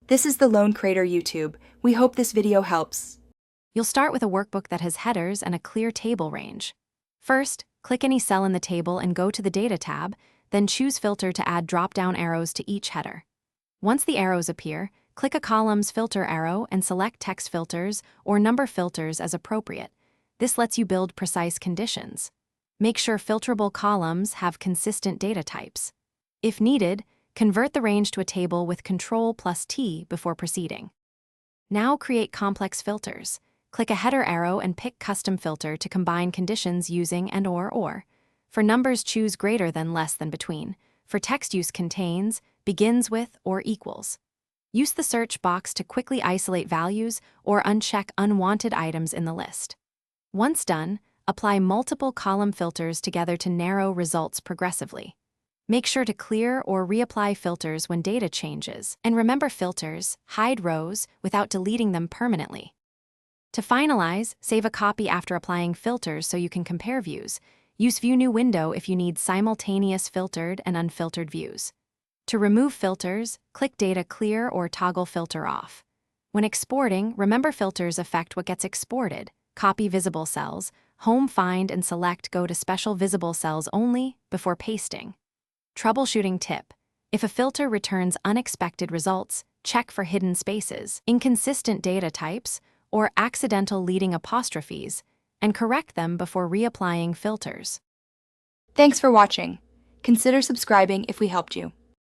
This is the Lone Crater YouTube. We hope this video helps. You'll start with a workbook that has headers and a clear table range. First, click any cell in the table and go to the Data tab, then choose Filter to add drop-down arrows to each header. Once the arrows appear, click a column's filter arrow and select text filters or number filters as appropriate. This lets you build precise conditions. Make sure filterable columns have consistent data types. If needed, convert the range to a table with Ctrl+T before proceeding. Now create complex filters. Click a header arrow and pick Custom Filter to combine conditions using and/or. For numbers, choose greater than, less than, between. For text, use contains, begins with, or equals. Use the search box to quickly isolate values or uncheck unwanted items in the list. Once done, apply multiple column filters together to narrow results progressively. Make sure to clear or reapply filters when data changes, and remember, filters hide rows without deleting them permanently. To finalize, save a copy after applying filters so you can compare views. Use View New Window if you need simultaneous filtered and unfiltered views. To remove filters, click Data Clear or toggle Filter off. When exporting, remember, filters affect what gets exported. Copy visible cells, home find and select Go to Special Visible Cells Only before pasting. Troubleshooting tip: if a filter returns unexpected results, check for hidden spaces, inconsistent data types, or accidental leading apostrophes, and correct them before reapplying filters. Thanks for watching. Consider subscribing if we helped you.